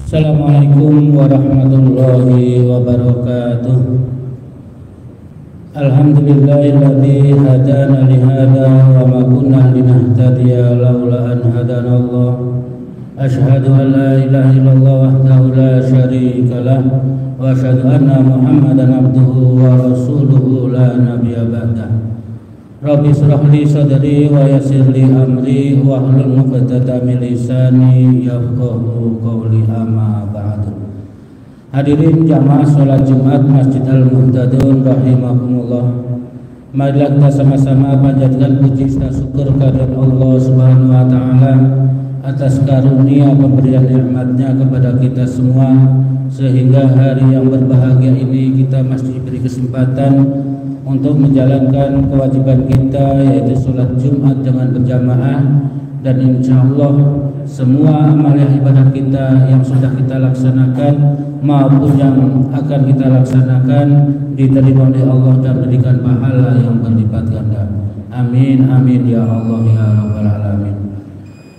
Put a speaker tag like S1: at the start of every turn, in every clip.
S1: Assalamualaikum warahmatullahi wabarakatuh. Alhamdulillahilladzi hadana li hadza wa ma kunna linahtadiya laula an hadana Allah. Asyhadu an la ilaha illallah wahdahu la syarika lah wa asyhadu anna Muhammadan abduhu wa rasuluhu la nabiyya ba'dah. Rabbi shrah li sadri wa yassir li amri wa hlul 'uqdatam min lisani yafqahu qawli, amma ba'du. Hadirin jamaah salat Jumat Masjid Al-Muhtadun rahimakumullah. Marilah kita sama-sama panjatkan puji dan syukur kehadirat Allah Subhanahu wa taala atas karunia pemberian nikmat-Nya kepada kita semua, sehingga hari yang berbahagia ini kita masih diberi kesempatan untuk menjalankan kewajiban kita, yaitu sholat Jumat dengan berjamaah. Dan insya Allah semua amal ibadah kita yang sudah kita laksanakan maupun yang akan kita laksanakan diterima oleh Allah dan berikan pahala yang berlipat ganda. Amin amin ya Allah ya rabbal alamin.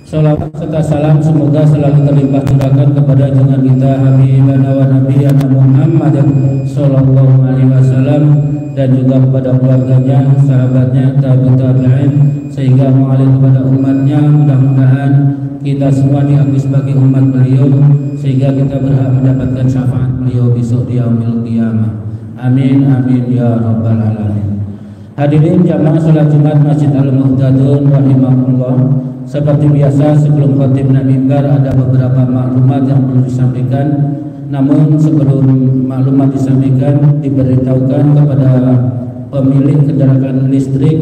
S1: Salawat serta salam semoga selalu terlimpah curahkan kepada junjungan kita Habibana wa Nabiyana Muhammad sallallahu alaihi wasallam, dan juga kepada keluarganya, sahabatnya, tabi'in, sehingga mengalir kepada umatnya. Mudah-mudahan kita semua diakui sebagai umat beliau, sehingga kita berhak mendapatkan syafaat beliau besok di yaumil qiyamah. Amin amin ya rabbal alamin. Hadirin jamaah salat Jumat Masjid Al-Muhtadun rahimakumullah. Seperti biasa sebelum khatib dan mimbar ada beberapa maklumat yang perlu disampaikan. Namun sebelum maklumat disampaikan, diberitahukan kepada pemilik kendaraan listrik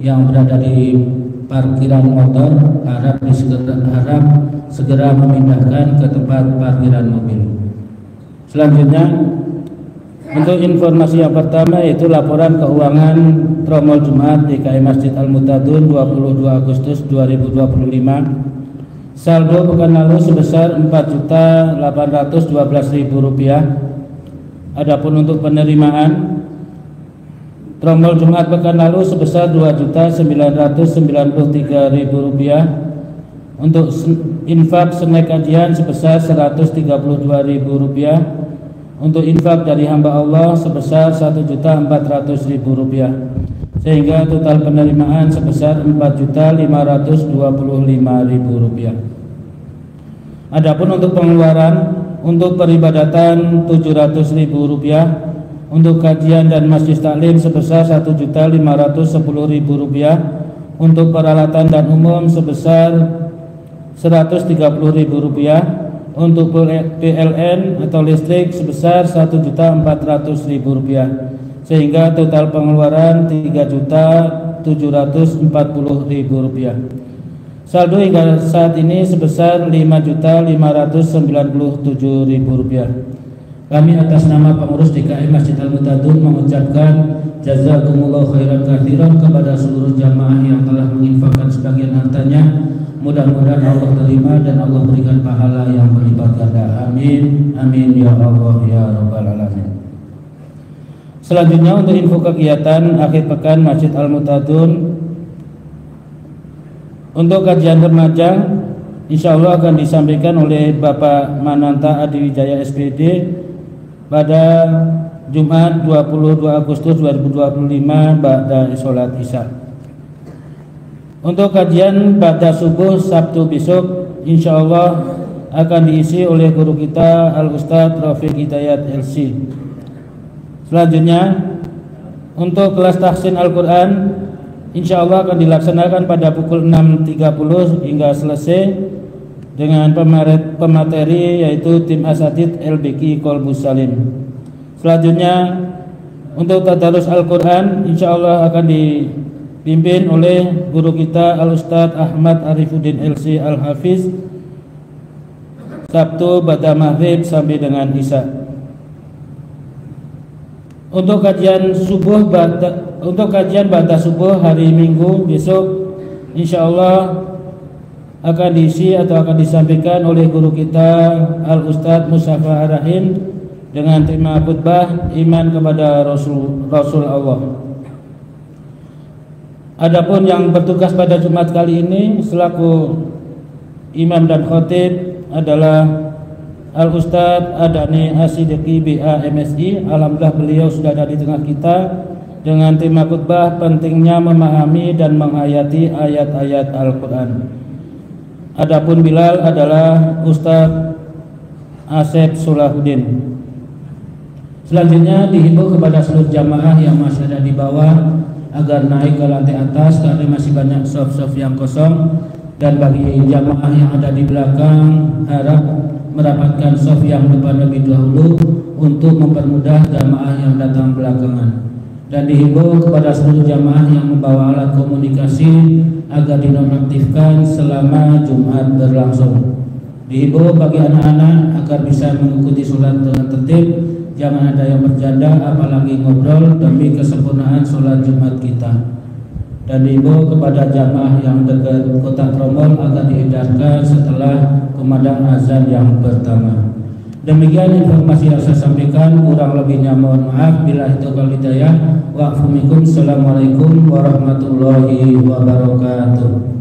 S1: yang berada di parkiran motor harap segera memindahkan ke tempat parkiran mobil. Selanjutnya, untuk informasi yang pertama yaitu laporan keuangan Tromol Jumat DKI Masjid Al-Muhtadun 22 Agustus 2025. Saldo pekan lalu sebesar Rp4.812.000. Adapun untuk penerimaan Tromol Jumat pekan lalu sebesar Rp2.993.000. Untuk infak senek kajian sebesar Rp132.000. Untuk infak dari hamba Allah sebesar Rp1.400.000, sehingga total penerimaan sebesar Rp4.525.000. Adapun untuk pengeluaran, untuk peribadatan Rp700.000, untuk kajian dan masjid taklim sebesar Rp1.510.000, untuk peralatan dan umum sebesar Rp130.000, untuk PLN atau listrik sebesar Rp1.400.000, sehingga total pengeluaran Rp3.740.000. Saldo hingga saat ini sebesar Rp5.597.000. Kami atas nama pengurus DKI Masjid Al-Muhtadun mengucapkan jazakumullah khairan katsiran kepada seluruh jamaah yang telah menginfakkan sebagian hartanya. Mudah-mudahan Allah terima dan Allah berikan pahala yang berlipat ganda. Amin amin ya Allah ya rabbal alamin. Selanjutnya untuk info kegiatan akhir pekan Masjid Al-Muhtadun. Untuk kajian remaja insya Allah akan disampaikan oleh Bapak Mananta Adiwijaya SPD pada Jumat 22 Agustus 2025 ba'da sholat Isya. Untuk kajian pada subuh Sabtu besok insya Allah akan diisi oleh guru kita Al-Ustadz Rafiq Hidayat LC. Selanjutnya untuk kelas tahsin Al-Quran insya Allah akan dilaksanakan pada pukul 6.30 hingga selesai dengan pemateri yaitu tim asatid LBQ Kolbus Salim. Selanjutnya untuk tadarus Al-Quran insyaallah akan dipimpin oleh guru kita Al-Ustadz Ahmad Arifuddin LC Al-Hafiz, Sabtu pada maghrib sampai dengan isya. Untuk kajian ba'da subuh hari Minggu besok insyaallah akan diisi atau akan disampaikan oleh guru kita Al-Ustadz Mustafa Ar-Rahim dengan tema khutbah iman kepada Rasul Allah. Adapun yang bertugas pada Jumat kali ini selaku imam dan khotib adalah Al-Ustadz Adani As-Siddiqi BA MSI. Alhamdulillah beliau sudah ada di tengah kita dengan tema khutbah pentingnya memahami dan menghayati ayat-ayat Al-Quran. Adapun Bilal adalah Ustadz Asep Solahuddin. Selanjutnya dihimbau kepada seluruh jamaah yang masih ada di bawah agar naik ke lantai atas karena masih banyak sof-sof yang kosong, dan bagi jamaah yang ada di belakang harap merapatkan sof yang depan lebih dahulu untuk mempermudah jamaah yang datang belakangan. Dan dihimbau kepada seluruh jamaah yang membawa alat komunikasi agar dinonaktifkan selama Jumat berlangsung. Dihimbau bagi anak-anak agar bisa mengikuti sholat dengan tertib, jangan ada yang bercanda apalagi ngobrol demi kesempurnaan sholat Jumat kita. Dan dihimbau kepada jamaah yang dekat kotak trombol agar diedarkan setelah kumandang azan yang pertama. Demikian informasi yang saya sampaikan, kurang lebihnya mohon maaf. Bila itu wal hidayah wa afumikum. Assalamualaikum warahmatullahi wabarakatuh.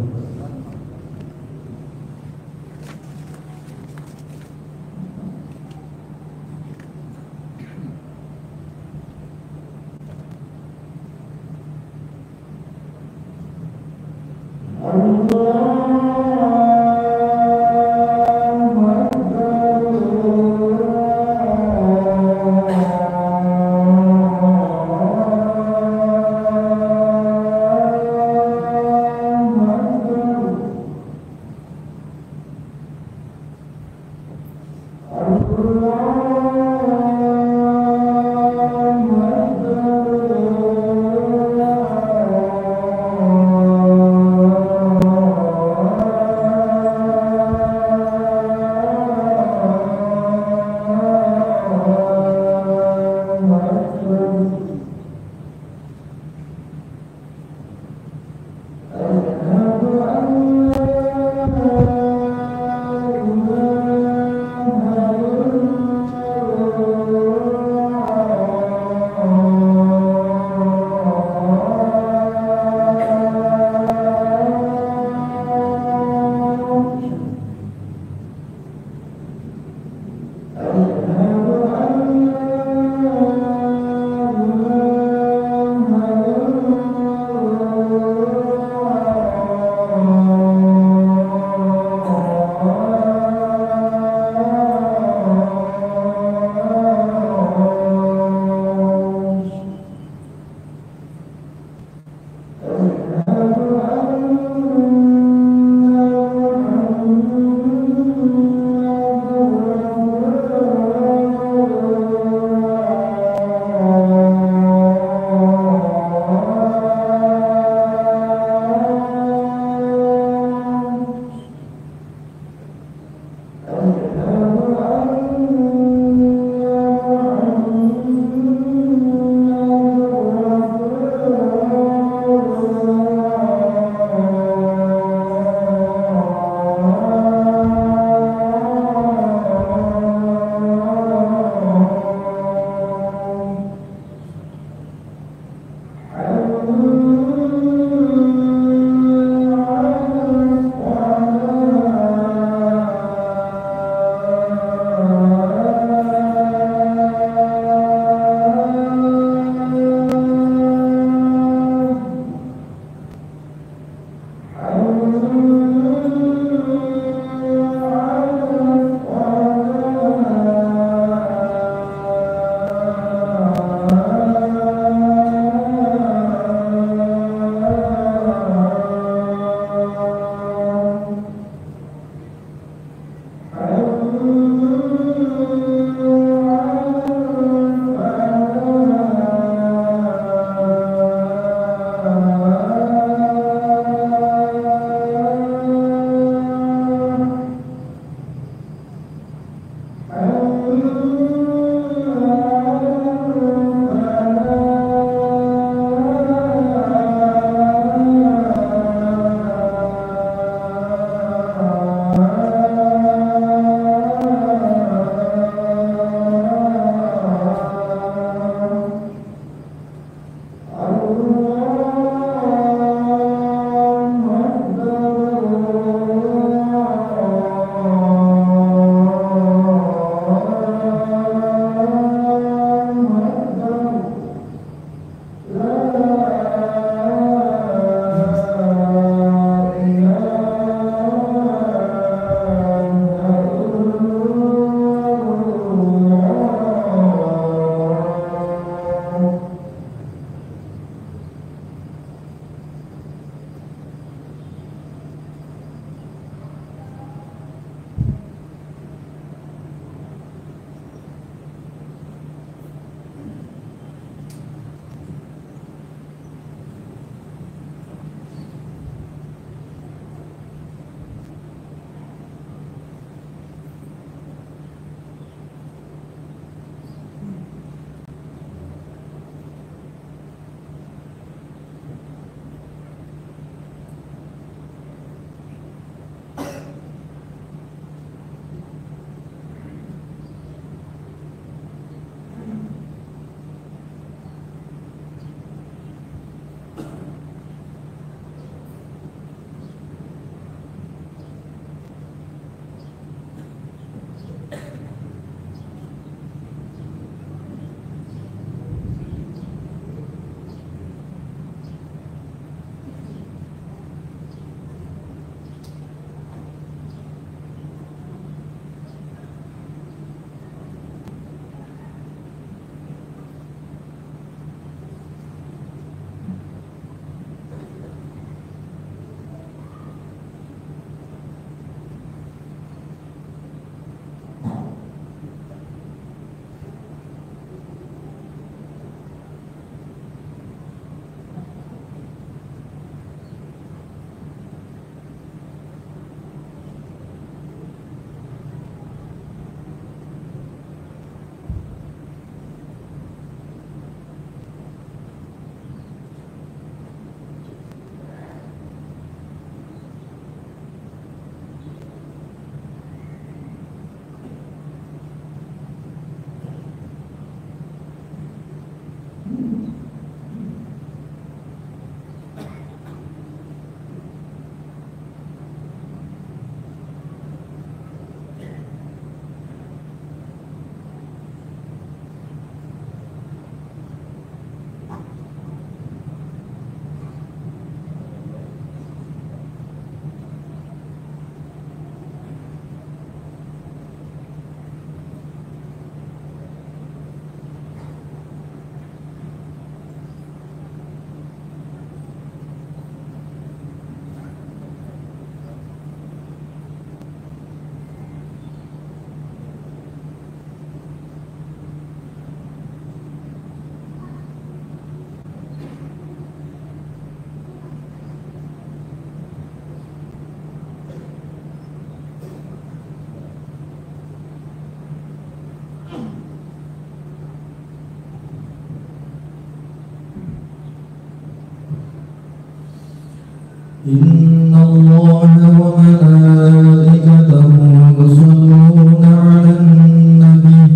S2: إن الله وملائكته يصلون على النبي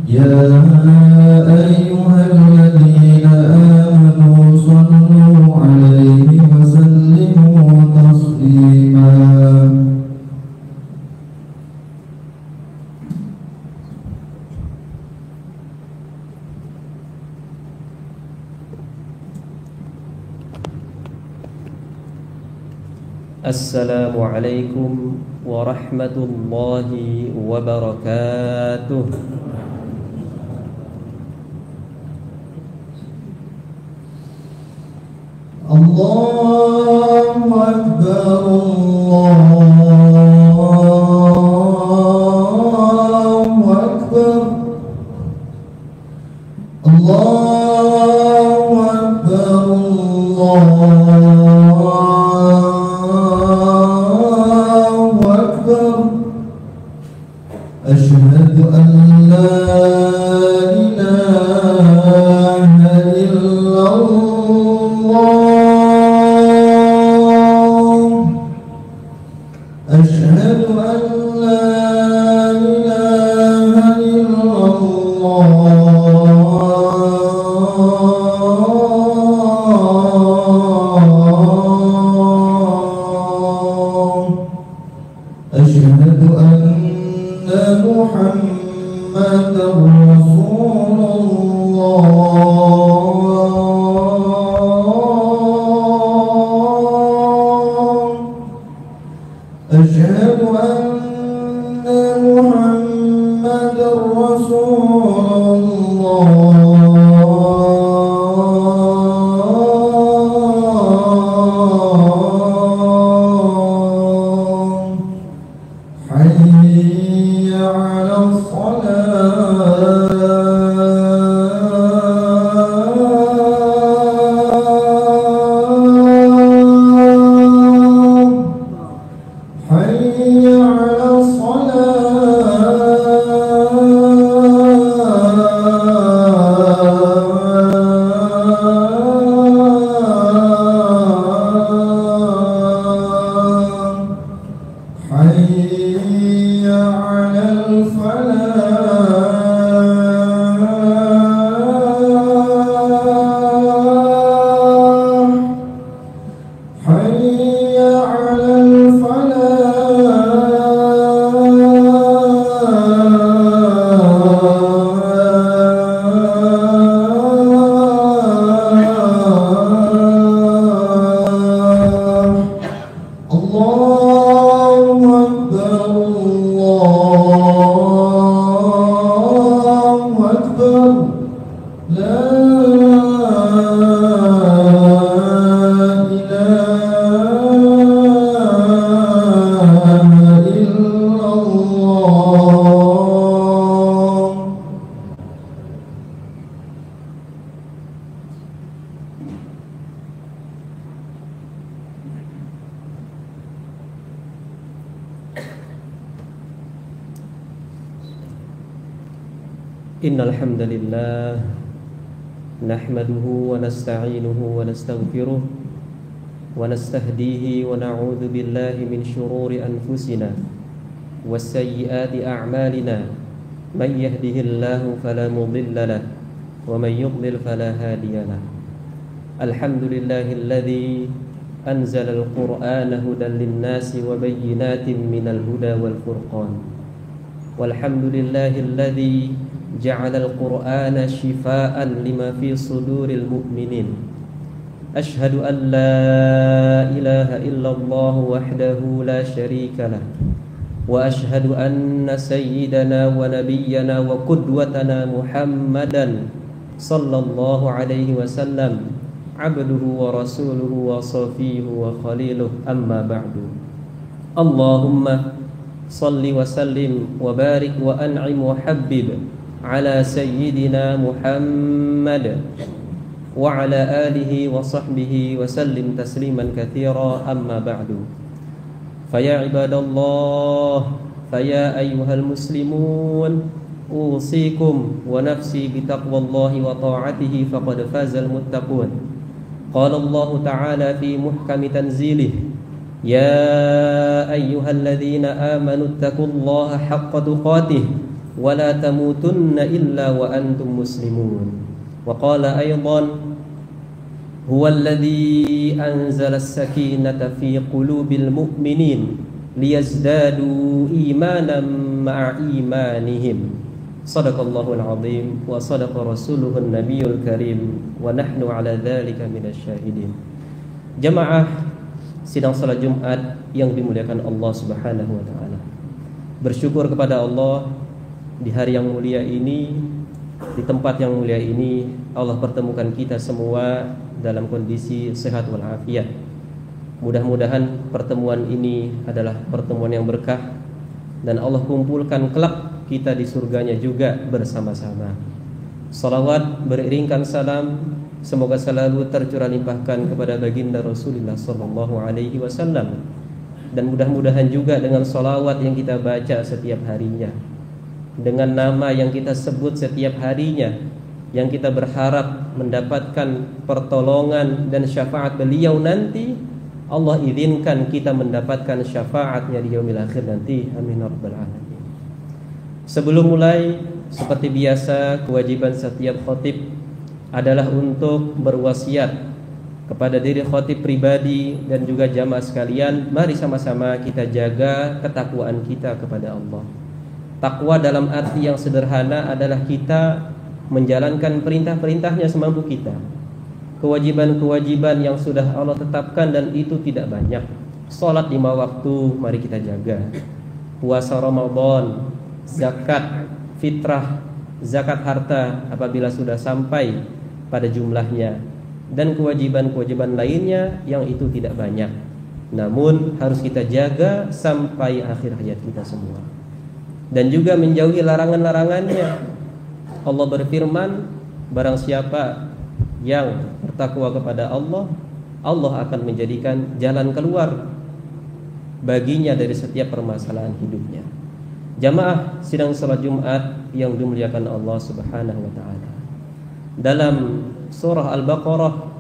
S2: يا أيها الذين آمنوا صلوا عليه وسلموا تسليما.
S3: Assalamualaikum warahmatullahi wabarakatuh.
S2: Allahu Akbar, Allahu Akbar, Allahu Akbar, Allahu Akbar. Asyhadu an la ilaha illallah. Asyhadu an la ilaha illallah. Asyhadu anna Muhammadar Rasulullah. Asyhadu anna Muhammadar Rasulullah. Hayya 'alas salah. Hayya 'alas salah. Hayya 'alal falah. Hayya 'alal falah. Allahu Akbar, Allahu Akbar. La ilaha illallah.
S3: Innal hamdalillah nahmaduhu wa nasta'inuhu wa nastaghfiruh wa nastahdihi wa na'udzu billahi min shururi anfusina was sayyiati a'malina may yahdihillahu fala mudilla lahu wa may yudlil fala hadiya lahu. Alhamdulillahilladzi anzala al-Qur'ana hudan lin-nasi wa bayyinatin minal huda wal furqan. Walhamdulillahilladzi ja'ala al-Qur'ana shifaa'an lima fi suduril mu'minin. Ashhadu an la ilaha illallah wahdahu la syarika lah wa ashhadu anna sayyidana wa nabiyyana wa qudwatana Muhammadan sallallahu alaihi wasallam abduhu wa rasuluhu wa safihu wa khaliluh, amma ba'du. Allahumma salli wa sallim wa barik wa an'im wa habbib ala sayyidina Muhammad wa ala alihi wa sahbihi wa sallim tasliman katsira, amma ba'du. Faya ibadallah, faya ayyuhal muslimun, usikum wa nafsi bitaqwallahi wa ta'atihi faqad fazal muttaqun. Qala Allah ta'ala fi muhkami tanzilih يا أيها الذين آمنوا اتقوا الله حق تقاته ولا تموتن إلا وأنتم مسلمون. وقال أيضا هو الذي أنزل السكينة في قلوب المؤمنين ليزدادوا إيمانا مع إيمانهم. صدق الله العظيم وصدق رسوله النبي الكريم ونحن على ذلك من الشاهدين. Jamaah sidang salat Jumat yang dimuliakan Allah Subhanahu wa taala. Bersyukur kepada Allah di hari yang mulia ini, di tempat yang mulia ini, Allah pertemukan kita semua dalam kondisi sehat walafiat. Mudah-mudahan pertemuan ini adalah pertemuan yang berkah dan Allah kumpulkan kelak kita di surganya juga bersama-sama. Salawat beriringkan salam semoga selalu tercurah limpahkan kepada baginda Rasulullah sallallahu alaihi wasallam, dan mudah-mudahan juga dengan salawat yang kita baca setiap harinya, dengan nama yang kita sebut setiap harinya, yang kita berharap mendapatkan pertolongan dan syafaat beliau nanti, Allah izinkan kita mendapatkan syafaatnya di yaumil akhir nanti. Amin ya rabbal alamin. Sebelum mulai, seperti biasa, kewajiban setiap khatib adalah untuk berwasiat kepada diri khatib pribadi dan juga jamaah sekalian. Mari sama-sama kita jaga ketakwaan kita kepada Allah. Takwa dalam arti yang sederhana adalah kita menjalankan perintah-perintahnya semampu kita. Kewajiban-kewajiban yang sudah Allah tetapkan dan itu tidak banyak. Salat 5 waktu mari kita jaga. Puasa Ramadan, zakat fitrah, zakat harta apabila sudah sampai pada jumlahnya, dan kewajiban-kewajiban lainnya yang itu tidak banyak, namun harus kita jaga sampai akhir hayat kita semua. Dan juga menjauhi larangan-larangannya. Allah berfirman, barang siapa yang bertakwa kepada Allah, Allah akan menjadikan jalan keluar baginya dari setiap permasalahan hidupnya. Jamaah sidang salat Jumat yang dimuliakan Allah Subhanahu wa taala. Dalam surah Al-Baqarah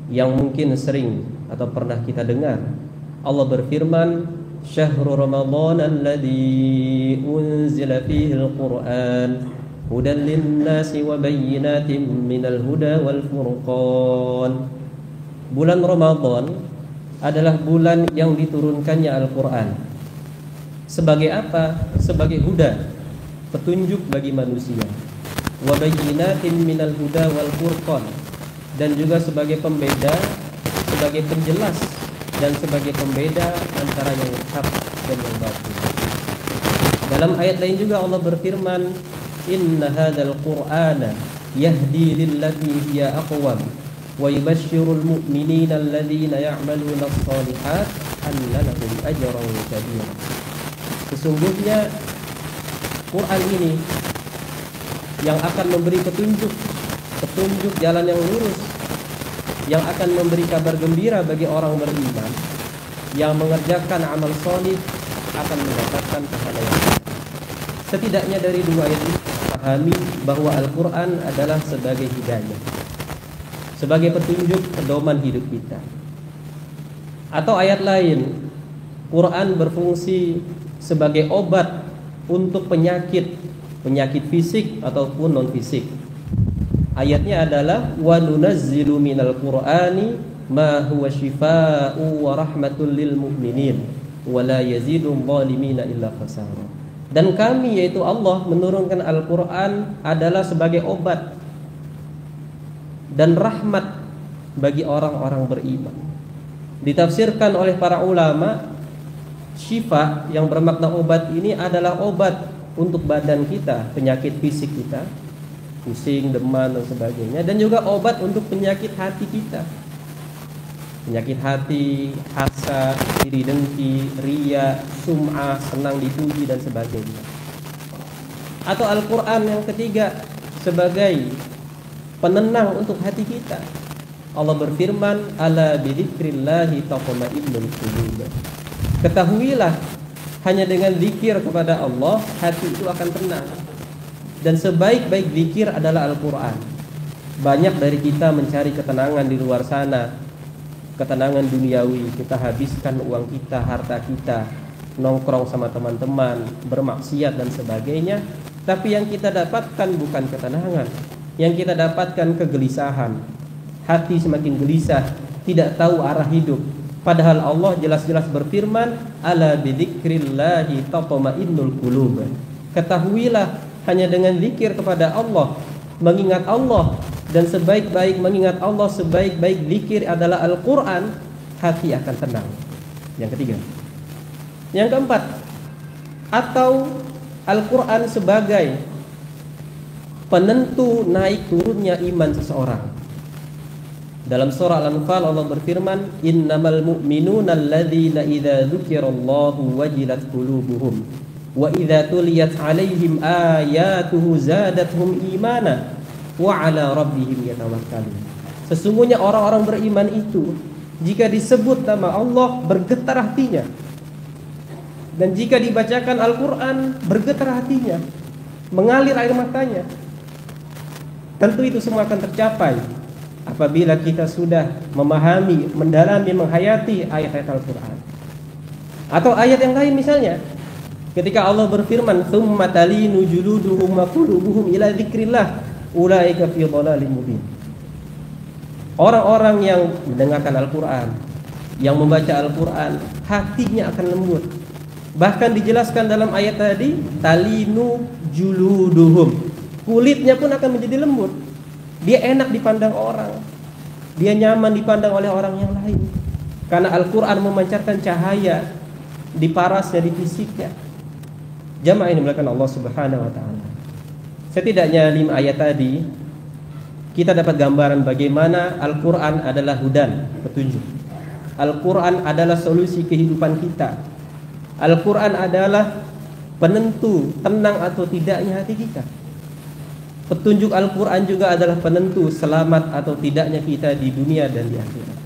S3: yang mungkin sering atau pernah kita dengar, Allah berfirman, "Syahrul Ramadan alladzi unzila fihi al-Qur'an hudan lin-nasi wa bayyinatin minal huda wal furqan." Bulan Ramadan adalah bulan yang diturunkannya Al-Qur'an. Sebagai apa? Sebagai huda, petunjuk bagi manusia. Wa bayyinatin minal huda wal furqan, dan juga sebagai pembeda, sebagai penjelas dan sebagai pembeda antara yang hak dan yang batil. Dalam ayat lain juga Allah berfirman, "Inna hadzal qur'ana yahdi lillati hiya aqwam wa yubashshirul mu'minina alladhina ya'maluna ash-shalihat anna lahum ajran kabira." Sesungguhnya Quran ini yang akan memberi petunjuk jalan yang lurus, yang akan memberi kabar gembira bagi orang beriman, yang mengerjakan amal solih akan mendapatkan pahala yang besar. Setidaknya dari dua ayat ini pahami bahwa Al-Quran adalah sebagai hidayah, sebagai petunjuk pedoman hidup kita. Atau ayat lain, Quran berfungsi sebagai obat untuk penyakit fisik ataupun non fisik. Ayatnya adalah wa nunazzilu minal qur'ani ma huwa shifaa'u wa rahmatul lil mu'minin wa la yazidul zalimina illa khasara. Dan kami, yaitu Allah, menurunkan Al-Qur'an adalah sebagai obat dan rahmat bagi orang-orang beriman. Ditafsirkan oleh para ulama, syifa yang bermakna obat ini adalah obat untuk badan kita, penyakit fisik kita, pusing, demam dan sebagainya, dan juga obat untuk penyakit hati kita, penyakit hati, hasad, iri dengki, riya, sum'ah, senang dipuji dan sebagainya. Atau Al-Quran yang ketiga sebagai penenang untuk hati kita. Allah berfirman, "Ala bidzikrillahi tatma'innul qulub." Ketahuilah, hanya dengan zikir kepada Allah hati itu akan tenang. Dan sebaik-baik zikir adalah Al-Quran. Banyak dari kita mencari ketenangan di luar sana, ketenangan duniawi, kita habiskan uang kita, harta kita, nongkrong sama teman-teman, bermaksiat dan sebagainya. Tapi yang kita dapatkan bukan ketenangan, yang kita dapatkan kegelisahan. Hati semakin gelisah, tidak tahu arah hidup. Padahal Allah jelas-jelas berfirman, ala bidzikrillahi tatma'innul qulub. Ketahuilah, hanya dengan zikir kepada Allah, mengingat Allah, dan sebaik-baik mengingat Allah, sebaik-baik zikir adalah Al-Quran, hati akan tenang. Yang ketiga. Yang keempat, atau Al-Quran sebagai penentu naik turunnya iman seseorang. Dalam surah Al-Anfal Allah berfirman, innamal mu'minuna alladzina idza dzukirallahu wajilat qulubuhum wa idza tuliyat 'alaihim ayatuhu zadatuhum imana wa 'ala rabbihim yatawakkalun. Sesungguhnya orang-orang beriman itu jika disebut nama Allah bergetar hatinya, dan jika dibacakan Al-Quran bergetar hatinya, mengalir air matanya. Tentu itu semua akan tercapai apabila kita sudah memahami, mendalami, menghayati ayat-ayat Al-Quran. Atau ayat yang lain misalnya, ketika Allah berfirman, "Tsumma talinu juluduhum wa qulubuhum ila dzikrillah, ulaika fi dhalalin mubin." Orang-orang yang mendengarkan Al-Quran, yang membaca Al-Quran, hatinya akan lembut. Bahkan dijelaskan dalam ayat tadi, talinu juluduhum, kulitnya pun akan menjadi lembut. Dia enak dipandang orang, dia nyaman dipandang oleh orang yang lain, karena Al-Quran memancarkan cahaya di parasnya, di fisiknya. Jamaah ini dimuliakan Allah Subhanahu wa ta'ala. Setidaknya 5 ayat tadi kita dapat gambaran bagaimana Al-Quran adalah hudan, petunjuk. Al-Quran adalah solusi kehidupan kita. Al-Quran adalah penentu tenang atau tidaknya hati kita. Petunjuk Al-Quran juga adalah penentu selamat atau tidaknya kita di dunia dan di akhirat.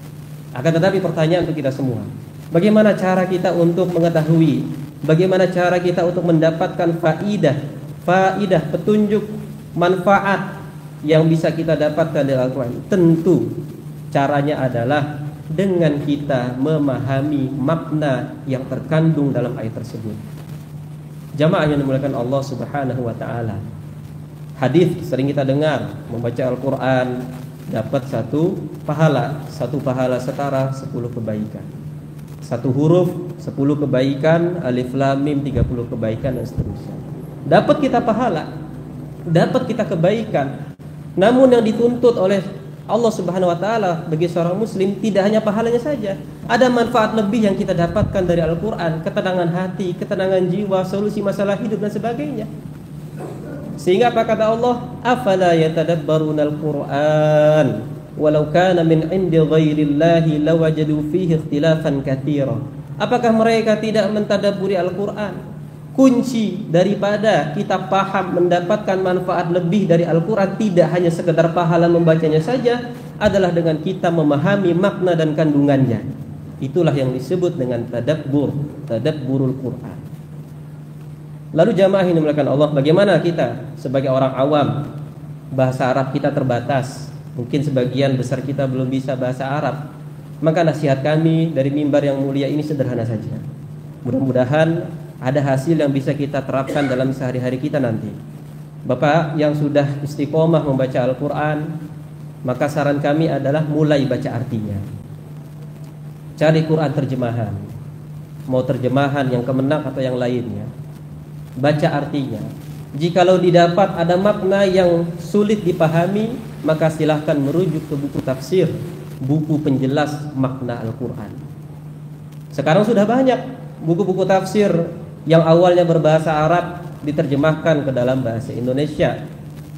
S3: Akan tetapi pertanyaan untuk kita semua, bagaimana cara kita untuk mengetahui, bagaimana cara kita untuk mendapatkan faidah, petunjuk, manfaat yang bisa kita dapatkan dari Al-Quran? Tentu caranya adalah dengan kita memahami makna yang terkandung dalam ayat tersebut. Jamaah yang dimuliakan Allah Subhanahu wa ta'ala, hadis sering kita dengar, membaca Al-Quran dapat satu pahala setara 10 kebaikan. Satu huruf 10 kebaikan, alif lam mim 30 kebaikan dan seterusnya. Dapat kita pahala, dapat kita kebaikan. Namun yang dituntut oleh Allah Subhanahu wa ta'ala bagi seorang muslim tidak hanya pahalanya saja, ada manfaat lebih yang kita dapatkan dari Al-Quran, ketenangan hati, ketenangan jiwa, solusi masalah hidup dan sebagainya. Sehingga apa kata Allah? Afala yatadabbarunal Qur'an walau kana min 'indi ghairillahi lawajadu fihi ikhtilafan katsira. Apakah mereka tidak mentadabburi Al-Quran? Kunci daripada kita paham, mendapatkan manfaat lebih dari Al-Quran tidak hanya sekedar pahala membacanya saja, adalah dengan kita memahami makna dan kandungannya. Itulah yang disebut dengan tadabburul Quran. Lalu jamaah ini dimuliakan Allah, bagaimana kita sebagai orang awam, bahasa Arab kita terbatas, mungkin sebagian besar kita belum bisa bahasa Arab. Maka nasihat kami dari mimbar yang mulia ini sederhana saja. Mudah-mudahan ada hasil yang bisa kita terapkan dalam sehari-hari kita nanti. Bapak yang sudah istiqomah membaca Al-Quran, maka saran kami adalah mulai baca artinya. Cari Quran terjemahan, mau terjemahan yang kemenak atau yang lainnya, baca artinya. Jikalau didapat ada makna yang sulit dipahami, maka silahkan merujuk ke buku tafsir, buku penjelas makna Al-Quran. Sekarang sudah banyak buku-buku tafsir yang awalnya berbahasa Arab diterjemahkan ke dalam bahasa Indonesia.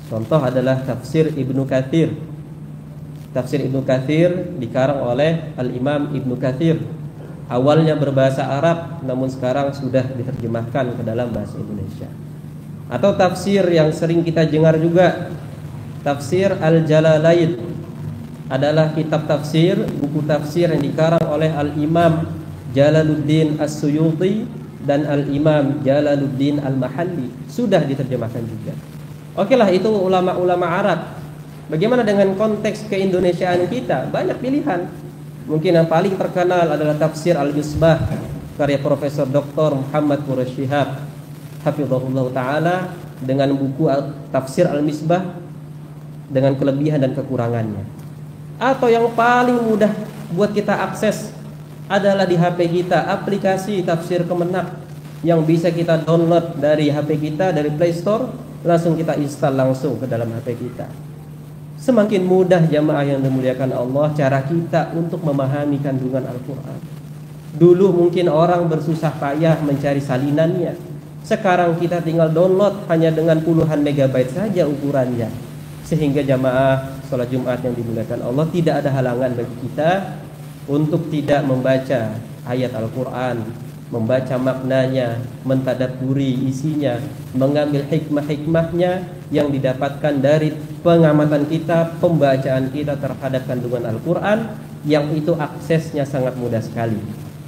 S3: Contoh adalah tafsir Ibnu Katsir. Tafsir Ibnu Katsir dikarang oleh Al-Imam Ibnu Katsir. Awalnya berbahasa Arab, namun sekarang sudah diterjemahkan ke dalam bahasa Indonesia. Atau tafsir yang sering kita dengar juga, tafsir Al-Jalalain, adalah kitab tafsir, buku tafsir yang dikarang oleh Al-Imam Jalaluddin As-Suyuti dan Al-Imam Jalaluddin Al-Mahalli, sudah diterjemahkan juga. Oke lah, itu ulama-ulama Arab. Bagaimana dengan konteks keindonesiaan kita? Banyak pilihan. Mungkin yang paling terkenal adalah tafsir Al-Misbah karya Profesor Dr. Muhammad Quraish Shihab hafizahullah taala, dengan buku tafsir Al-Misbah dengan kelebihan dan kekurangannya. Atau yang paling mudah buat kita akses adalah di HP kita, aplikasi tafsir Kemenak yang bisa kita download dari HP kita, dari Play Store, langsung kita install langsung ke dalam HP kita. Semakin mudah jamaah yang dimuliakan Allah cara kita untuk memahami kandungan Al-Quran. Dulu mungkin orang bersusah payah mencari salinannya. Sekarang kita tinggal download hanya dengan puluhan megabyte saja ukurannya. Sehingga jamaah sholat Jumat yang dimuliakan Allah, tidak ada halangan bagi kita untuk tidak membaca ayat Al-Quran, membaca maknanya, mentadabburi isinya, mengambil hikmah-hikmahnya yang didapatkan dari pengamatan kita, pembacaan kita terhadap kandungan Al-Quran, yang itu aksesnya sangat mudah sekali.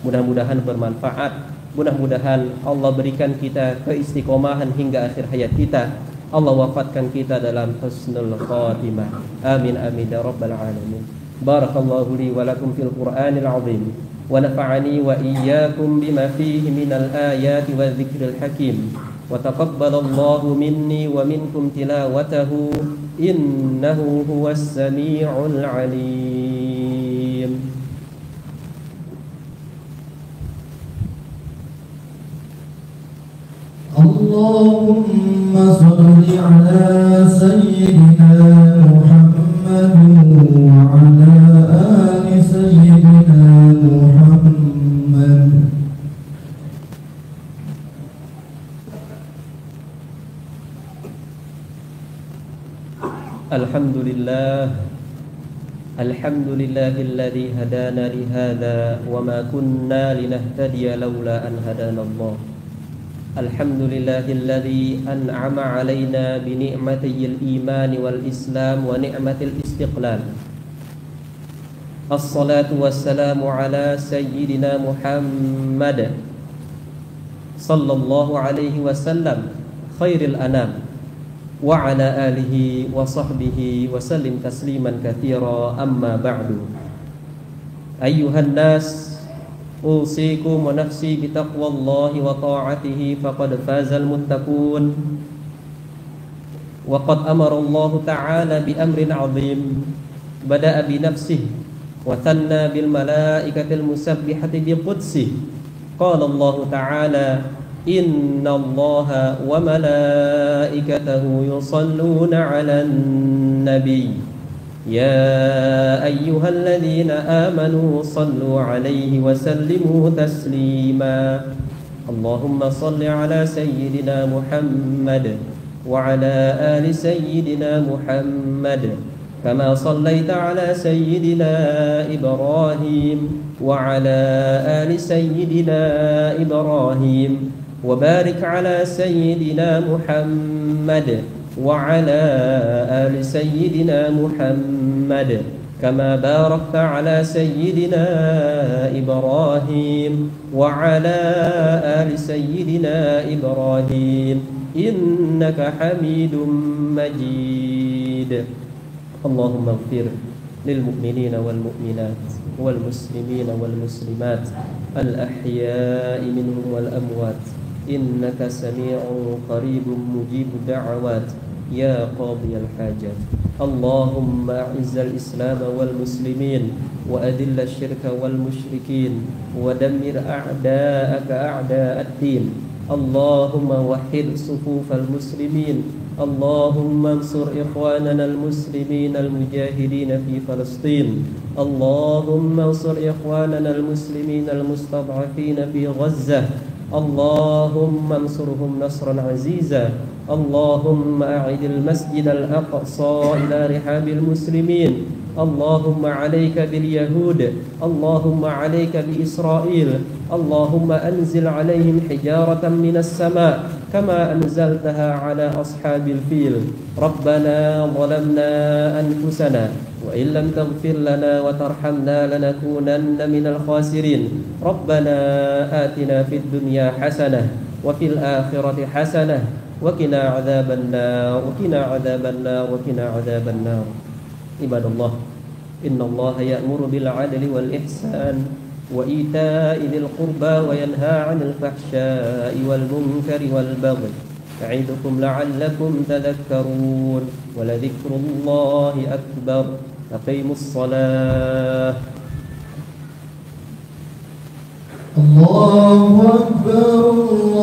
S3: Mudah-mudahan bermanfaat, mudah-mudahan Allah berikan kita keistiqomahan hingga akhir hayat kita. Allah wafatkan kita dalam husnul khatimah. Amin amin ya rabbal alamin. Barakallahu li wa lakum fil Qur'anil azim. ونفعني وإياكم بما فيه من الآيات والذكر الحكيم وتقبل الله مني ومنكم تلاوته إنه هو السميع العليم.
S2: اللهم صل على سيدنا محمد وعلى آل سيدنا محمد.
S3: الحمد لله الذي هدانا لهذا وما كنا لنهتدي لولا أن هدانا الله. الحمد لله الذي أنعم علينا بنعمتي الإيمان والإسلام ونعمة الاستقلال. الصلاة والسلام على سيدنا محمد صلى الله عليه وسلم خير الأنام وعلى آله وصحبه وسلم تسليما كثيرا. أما بعد، أيها الناس، أوصيكم ونفسي بتقوى الله وطاعته فقد فاز المتقون. وقد أمر الله تعالى بأمر عظيم بدأ بنفسه وثنى بالملائكة المسبحة بقدسه. قال الله تعالى: إن الله وملائكته يصلون على النبي يا أيها الذين آمنوا صلوا عليه وسلموا تسليما. اللهم صل على سيدنا محمد وعلى آل سيدنا محمد كما صليت على سيدنا إبراهيم وعلى آل سيدنا إبراهيم وبارك على سيدنا محمد وعلى آل سيدنا محمد كما باركت على سيدنا إبراهيم وعلى آل سيدنا إبراهيم إنك حميد مجيد. اللهم اغفر للمؤمنين والمؤمنات والمسلمين والمسلمات الأحياء منهم والأموات إنك سميع قريب مجيب الدعوات يا قاضي الحاجات. اللهم أعز الإسلام والمسلمين وأذل الشرك والمشركين ودمر أعداءك أعداء الدين. اللهم وحد صفوف المسلمين. اللهم انصر إخواننا المسلمين المجاهدين في فلسطين. اللهم انصر إخواننا المسلمين المستضعفين في غزة. اللهم انصرهم نصرا عزيزا. اللهم أعد المسجد الأقصى إلى رحاب المسلمين. اللهم عليك باليهود. اللهم عليك بإسرائيل. اللهم أنزل عليهم حجارة من السماء كما أنزلتها على أصحاب الفيل. ربنا ظلمنا أنفسنا وإن لم تغفر لنا وترحمنا لنكونن من الخاسرين. ربنا آتنا في الدنيا حسنة وفي الآخرة حسنة وقنا عذاب النار وقنا عذاب النار وقنا عذاب النار. عباد الله، إن الله يأمر بالعدل والإحسان وإيتاء ذي القربى وينهى عن الفحشاء والمنكر والبغي يعظكم لعلكم تذكرون ولذكر الله أكبر أقيموا الصلاة.
S2: الله أكبر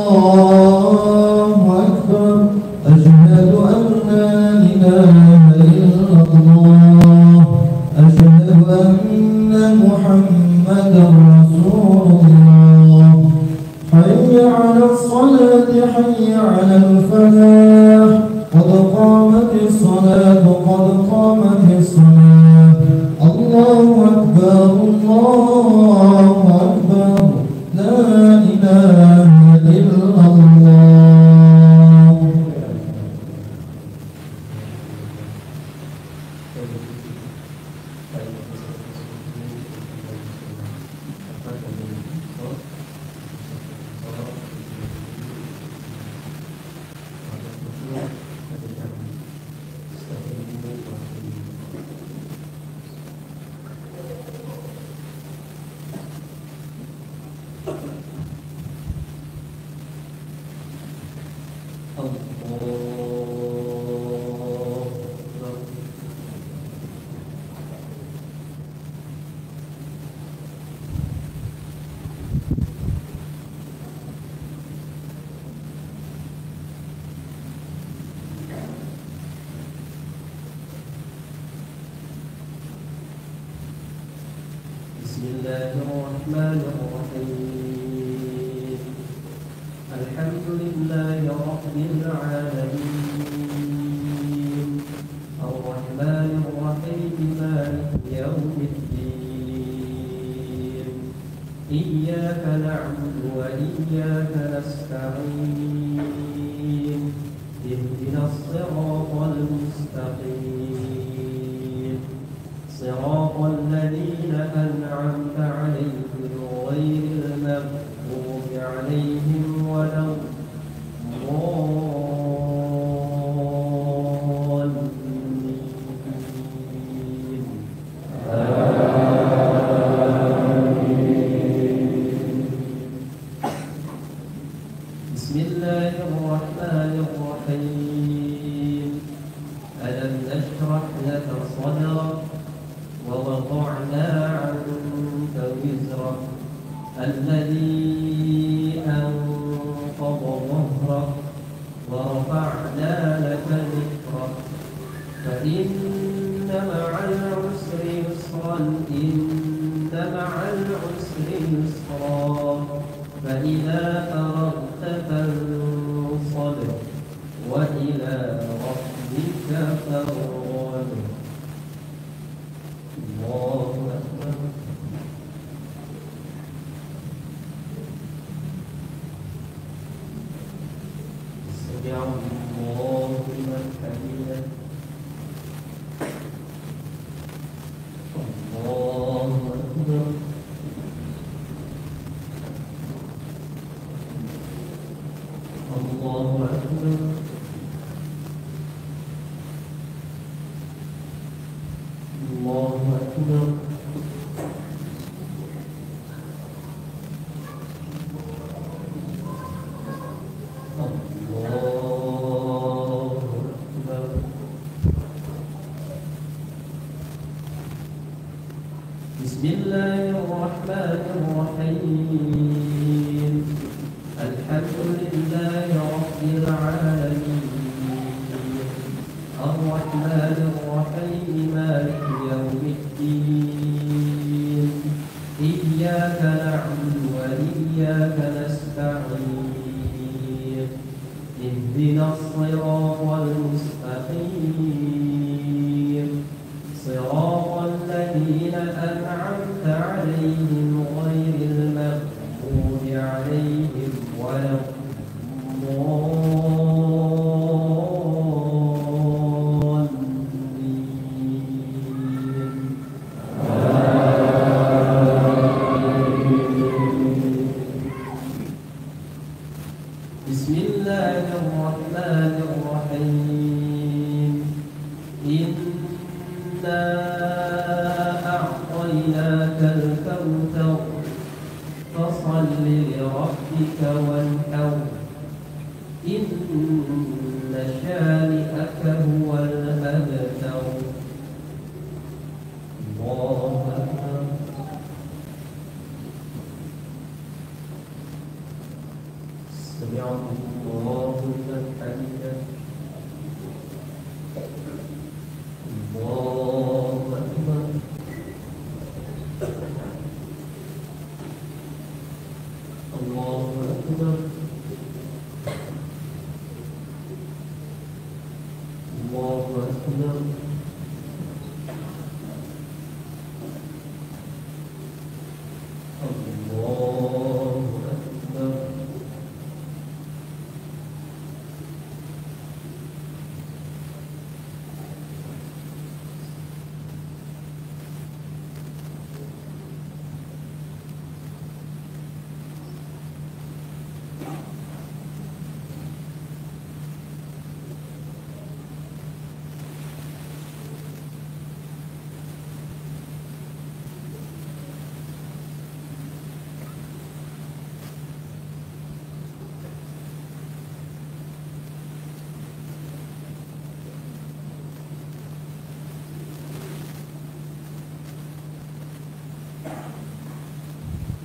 S2: الله أكبر أشهد أن لا إله إلا الله أشهد أن محمدا رسول الله حي على الصلاة حي على الفلاح قد قامت الصلاة قد قامت الصلاة الله أكبر الله أكبر لا إله إلا الله.
S3: بسم الله الرحمن الرحيم الحمد لله رب العالمين الرحمن الرحيم مالك يوم الدين إياك نعبد وإياك نستعين اهدنا الصراط المستقيم صراط الذين أنعمت عليهم غير المغضوب عليهم ولا الضالين. بسم الله الرحمن الرحيم ألم نشرح لك صدرك ووضعنا عنك وزرك الذي أنقض ظهرك ورفعنا لك ذكرك فإن مع العسر يسرا إن مع العسر يسرا فإذا فرغت فانصب وإلى ربك فارغب. الله أكبر. سمع الله لمن حمده. الله أكبر. الله أكبر. الله أكبر. الله أكبر. بسم الله الرحمن الرحيم الحمد لله رب العالمين الرحمن الرحيم مالك يوم الدين إياك نعبد وإياك نستعين اهدنا الصراط المستقيم صراط الذين أنعمت عليهم غير المغضوب عليهم ولا بسم الله الرحمن الرحيم إنا شانئك هو الأبتر. الله أكبر. سمع الله لمن حمده. الله أكبر. الله أكبر. الله أكبر. الله أكبر.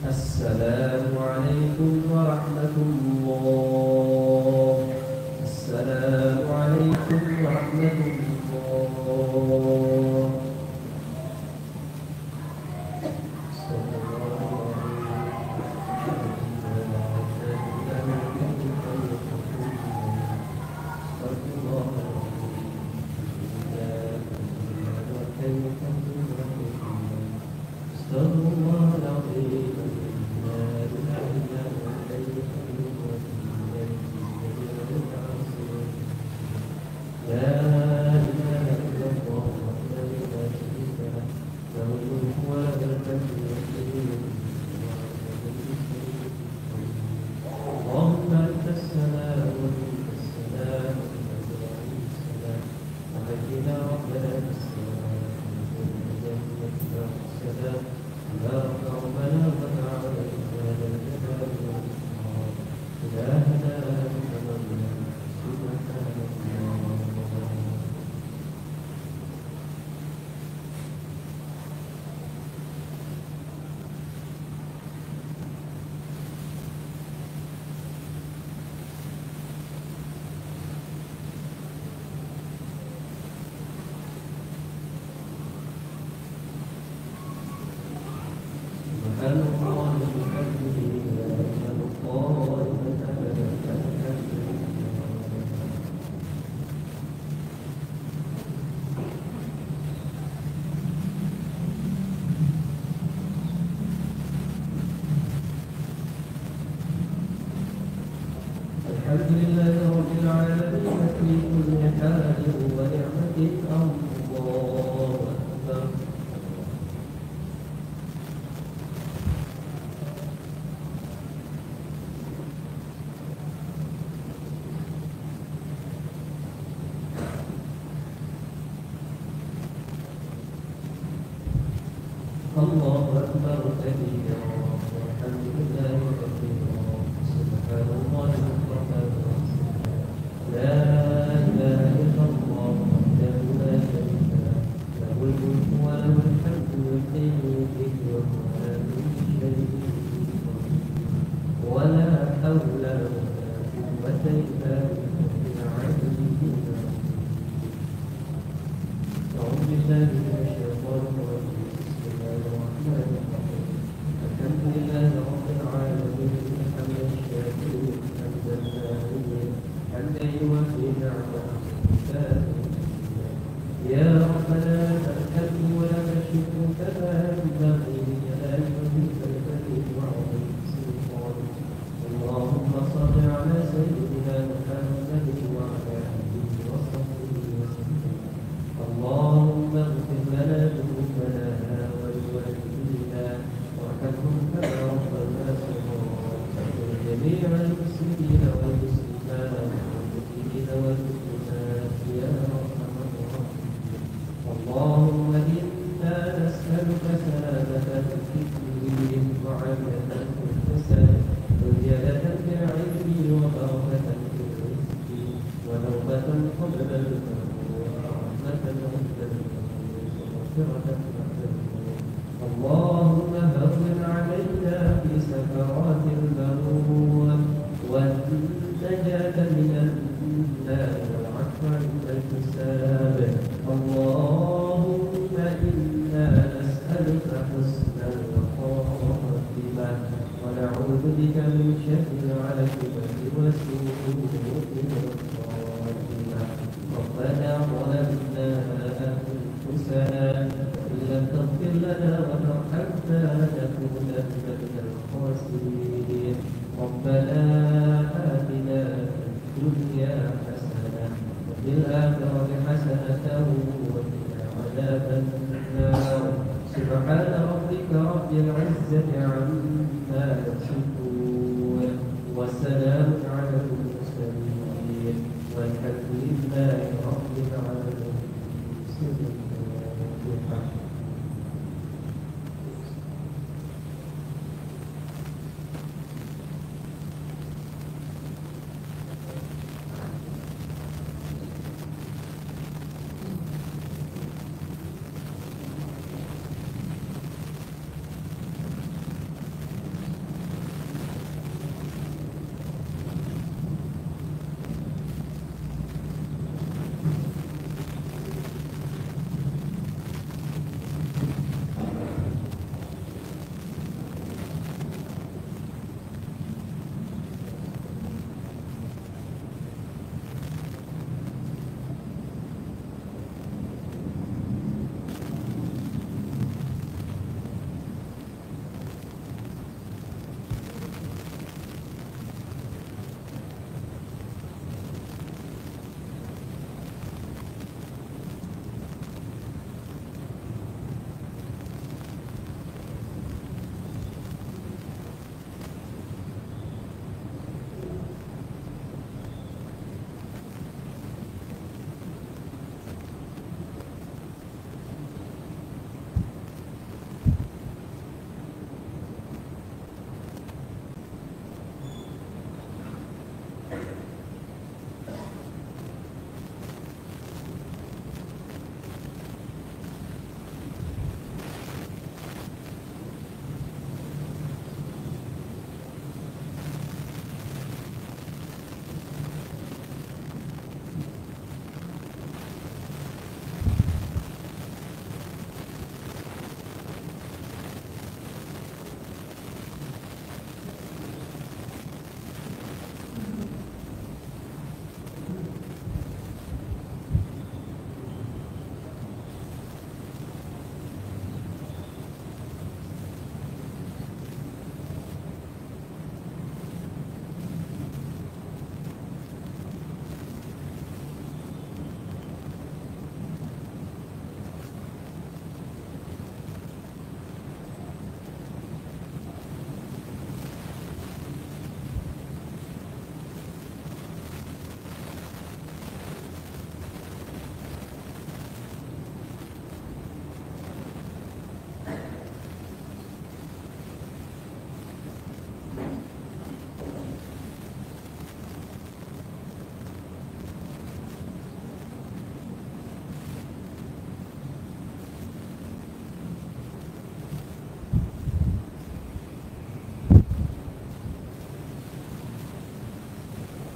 S3: السلام عليكم ورحمة الله. السلام عليكم ورحمة الله. الحمد لله رب العالمين في كل حال ونعمة. الله أكبر. الله أكبر كبيرا والحمد لله كثيرا سبحان الله بكرة لا إله إلا الله وحده لا شريك له له الملك وله الحمد يحيي ويميت وهو على كل شيء ولا حول ولا قوة إلا بالله العلي أعوذ بالله من الشيطان الرجيم. الحمد لله رب العالمين حمدا الشاكرين حمدا الناعمين حمدا يوافي نعمه يا ربنا لك الحمد ولك الشكر كما ينبغي لجلال وجهك الكريم وعظيم سلطانك. اللهم صل على سيدنا محمد وعلى اله وصحبه وسلم. اللهم اغفر لنا ذنوبنا ولوالدينا وارحمهم كما ربنا صغارا ولجميع المسلمين والمسلمات والمؤمنين والمؤمنات يا ارحم الراحمين. اللهم انا نسالك سلامة في الدين وعافية في الجسد وزيادة في العلم وبركة في الرزق
S2: قبل الموت ورحمة عند الموت ومغفرة بعد الموت. اللهم هون علينا في سكرات الموت والنجاة من النار والعفو عند الحساب. اللهم إنا نسألك حسن الخاتمة ونعوذ بك من شر العاقبة وسوء الخاتمة. ربنا ظلمنا أنفسنا وإن لم تغفر لنا وترحمنا لنكونن من الخاسرين. ربنا آتنا في الدنيا حسنة وفي الآخرة حسنة وقنا عذاب النار. سبحان ربك رب العزة عما يصفون وسلام على المرسلين والحمد لله رب العالمين.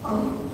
S4: Oh.